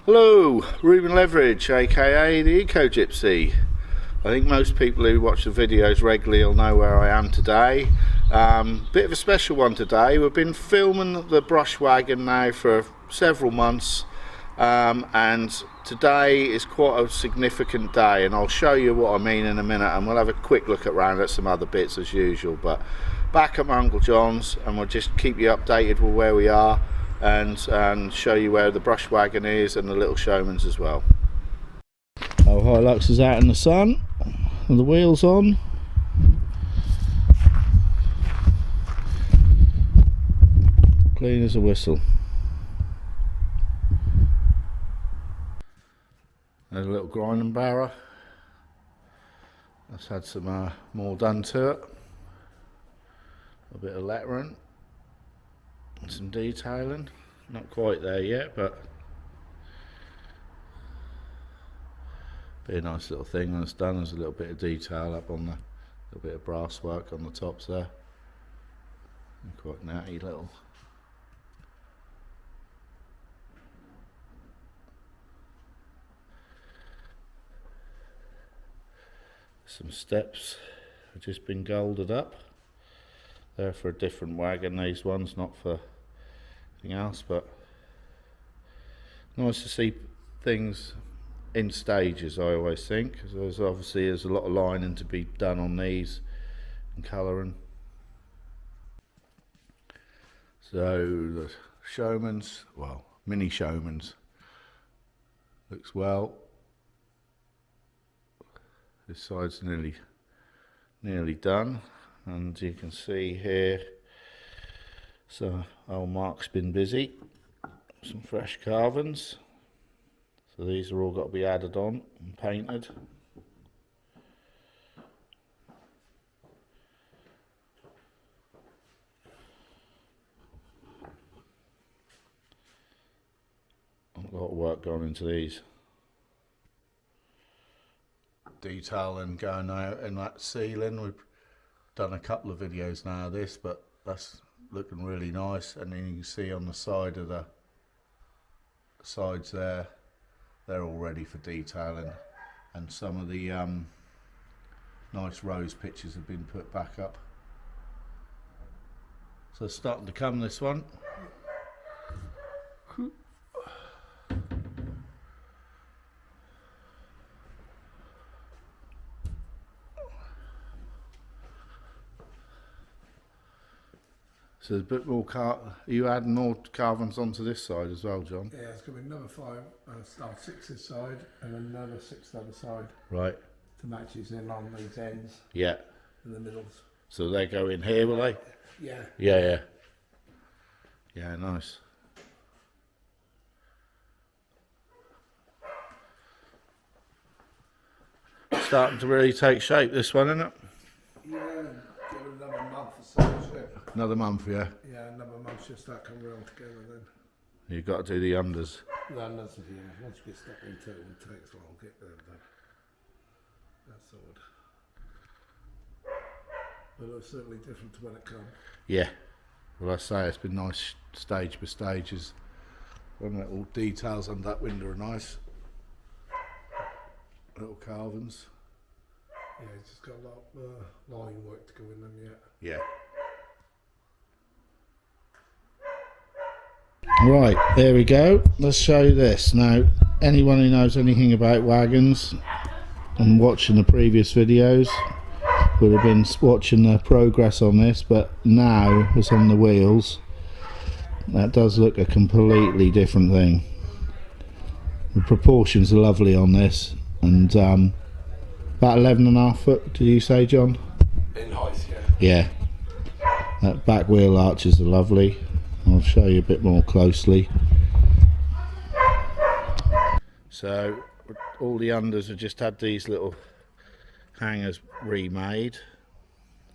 Hello, Ruben Leverage, aka the Eco Gypsy. I think most people who watch the videos regularly will know where I am today. Bit of a special one today. We've been filming the brush wagon now for several months, and today is quite a significant day, and I'll show you what I mean in a minute, and we'll have a quick look around at some other bits as usual. But back at my Uncle John's, and we'll just keep you updated with where we are and show you where the brush wagon is and the little showman's as well. Oh, Hilux is out in the sun and the wheels on. Clean as a whistle. There's a little grinding barrow. That's had some more done to it. A bit of lettering. Some detailing, not quite there yet, but be a nice little thing when it's done. There's a little bit of detail up on the, little bit of brass work on the tops there. And quite natty little. Some steps have just been golded up. They're for a different wagon, these ones, not for anything else, but nice to see things in stages, I always think, because there's a lot of lining to be done on these and colouring. So the showman's, well, mini showman's looks well. This side's nearly done, and you can see here, so old Mark's been busy. Some fresh carvings, so these are all got to be added on and painted. A lot of work gone into these. Detailing going out in that ceiling. We've done a couple of videos now of this, but that's looking really nice. And then you can see on the side of the sides there, they're all ready for detailing, and some of the nice rose pictures have been put back up. So it's starting to come, this one. So there's a bit more are you adding more carvings onto this side as well, John? Yeah, it's going to be another 6 this side and another 6 the other side. Right. To match these in on these ends. Yeah. And the middles. So they go in here, will they? Yeah. Yeah. Yeah, nice. Starting to really take shape, this one, isn't it? Yeah, give it another month or so. Another month, yeah? Yeah, another month just that come round together then. You've got to do the unders. The unders, yeah. Once you get stuck into it, it takes a while to get there. That's odd. But it looks certainly different to when it comes. Yeah. Well, I say it's been nice stage by stages. One little details on that window are nice. Little carvings. Yeah, it's just got a lot of line work to go in them yet. Yeah. Right, there we go. Let's show you this. Now, anyone who knows anything about wagons and watching the previous videos would have been watching the progress on this, but now it's on the wheels. That does look a completely different thing. The proportions are lovely on this, and about 11.5 foot, did you say, John? In height, yeah. Yeah. That back wheel arches are lovely. I'll show you a bit more closely. So all the unders have just had these little hangers remade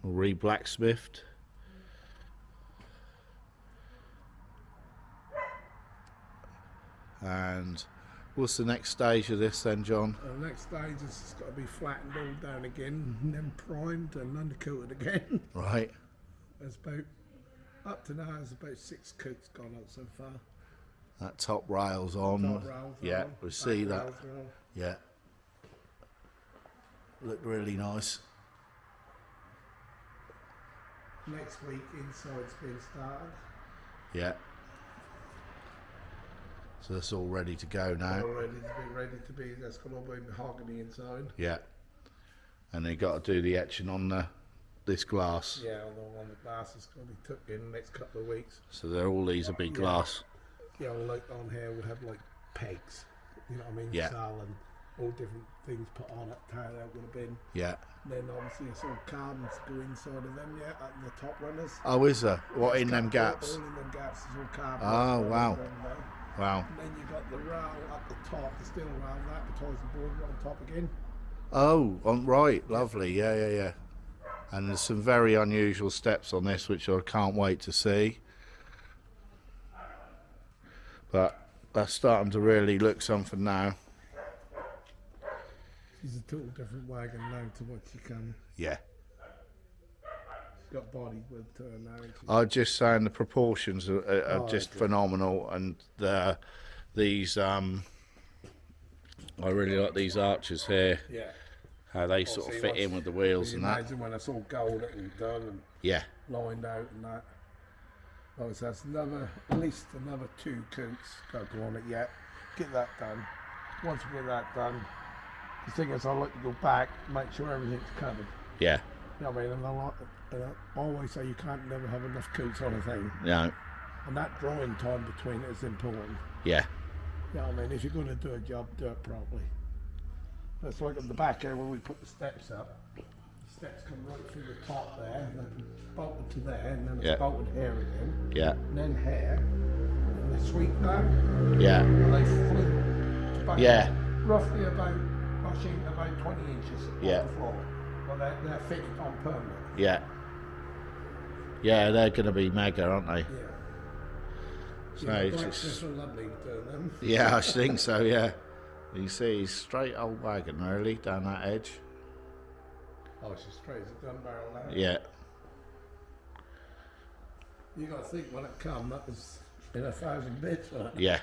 or re-blacksmithed. And what's the next stage of this then, John? The next stage is it's got to be flattened all down again, and then primed and undercoated again. Right. There's about, up to now, there's about 6 coats gone on so far. That top rail's on. Top rails Yeah, on, we see back that. rails are on. Yeah. Looked really nice. Next week, inside's been started. Yeah. So that's all ready to go now. All ready to be. That's got all the mahogany inside. Yeah. And they got to do the etching on this glass. Yeah, on the glass is going to be took in the next couple of weeks. So they're all these are big glass. Yeah, well, like on here we'll have like pegs. You know what I mean? Yeah. Sal and all different things put on it. How that would have been. Yeah. And then obviously it's all carbons go inside of them. Yeah, at the top runners. Oh, is there? What in them gaps? All in them gaps is all carbon. Oh, wow. Wow. And then you got the rail at the top, the steel rail, the advertising board on top again. Oh, right. Lovely. Yeah. And there's some very unusual steps on this, which I can't wait to see. But that's starting to really look something now. She's a total different wagon now to what she can. Yeah. She's got body width to her now. I was just saying the proportions are just phenomenal, and these I really like these arches here. Yeah. How they sort of fit in with the wheels and that. Imagine when it's all gold and done and Yeah. lined out and that. Well, so that's at least another 2 coats got to go on it yet. Get that done. Once we get that done, the thing is I like to go back, make sure everything's covered. Yeah. You know what I mean? And I always say you can't never have enough coats on a thing. No. And that drying time between it is important. Yeah. You know what I mean? If you're going to do a job, do it properly. That's like on the back here when we put the steps up. The steps come right through the top there, and then bolted to there, and then it's bolted here again. Yeah. And then here, and they sweep down. Yeah. And they flew about roughly about 20 inches off the floor. Well, they're fitted on permanent. Yeah. Yeah, they're going to be mega, aren't they? Yeah. So it's just, just lovely doing them. yeah, I think so, yeah. You see, straight old wagon, really, down that edge. Oh, it's as straight as a gun barrel now. Yeah. You got to think when it come, that was in 1,000 bits. Yeah,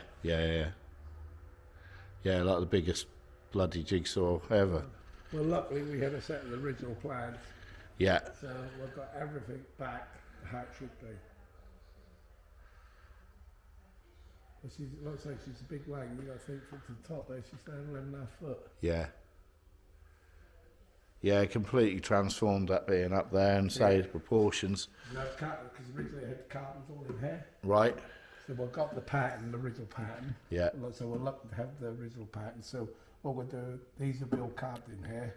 like the biggest bloody jigsaw ever. Well, luckily we had a set of the original plans. Yeah. So we've got everything back how it should be. But she looks like she's a big wagon. You got to think from the top there, she's down 11.5 foot. Yeah. Yeah, completely transformed that being up there and say the proportions. Because originally it had cartons all in here. Right. So we've got the pattern, the original pattern. Yeah. So we're lucky to have the original pattern. So what we'll do, these will be all carved in here.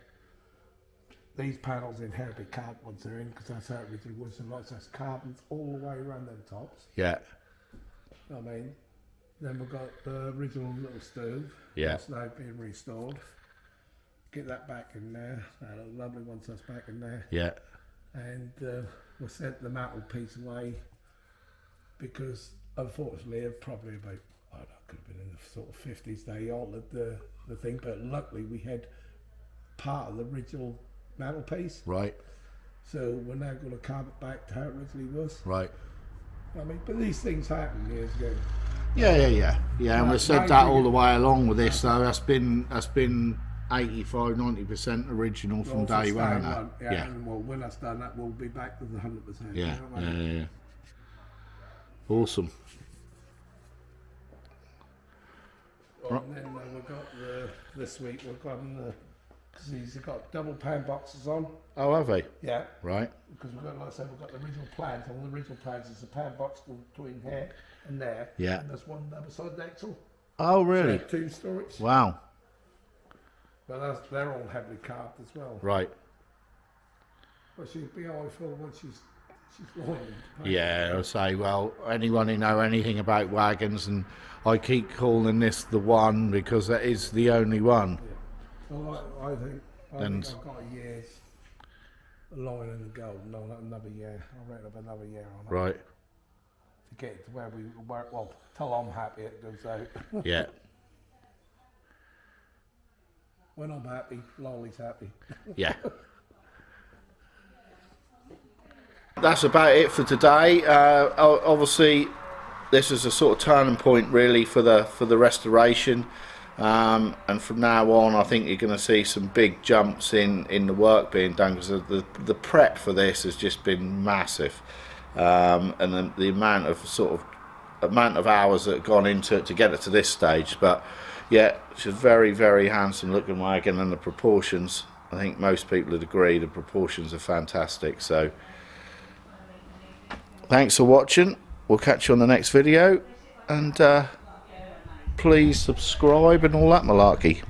These panels in here will be carved once they're in, because that's how it originally was. And lots of carbons all the way around them tops. Yeah. You know what I mean? Then we've got the original little stove. Yeah. That's now being restored. Get that back in there. Lovely once that's back in there. Yeah. And we'll set the mantelpiece away because unfortunately, probably about, could have been in the sort of 50s, they altered the thing, but luckily we had part of the original mantelpiece. Right. So we're now going to carve it back to how it originally was. Right. I mean, but these things happened years ago. Yeah, and we said that all the way along with this, though. That's been 85-90% original from day one. Yeah. And well, when that's done, that will be back with 100%. Yeah, you know what I mean? yeah. Awesome. And then we've got this week we've got because these have got double pan boxes on. Oh, have they? Yeah. Right. Because we've got, like I said, we've got the original plans. On the original plans, there's a pan box between here and there. Yeah. And there's one other side of the axle. Oh, really? So 2 storage. Wow. But they're all heavily carved as well. Right. But she'll be all full once she's loyal. Yeah, I'll say, well, anyone who know anything about wagons, and I keep calling this the one because that is the only one. Yeah. Well, I think I've got a year's line in the gold. No, not another year. I reckon I've another year on it. Right. To get it to where we work. Well, till I'm happy it goes out. Yeah. When I'm happy, Lolly's happy. Yeah. That's about it for today. Obviously, this is a sort of turning point really for the restoration, and from now on I think you're going to see some big jumps in the work being done, because the prep for this has just been massive, and the amount of hours that have gone into it to get it to this stage. But yeah, it's a very, very handsome looking wagon, and the proportions, I think most people would agree, the proportions are fantastic. So thanks for watching. We'll catch you on the next video, and please subscribe and all that malarkey.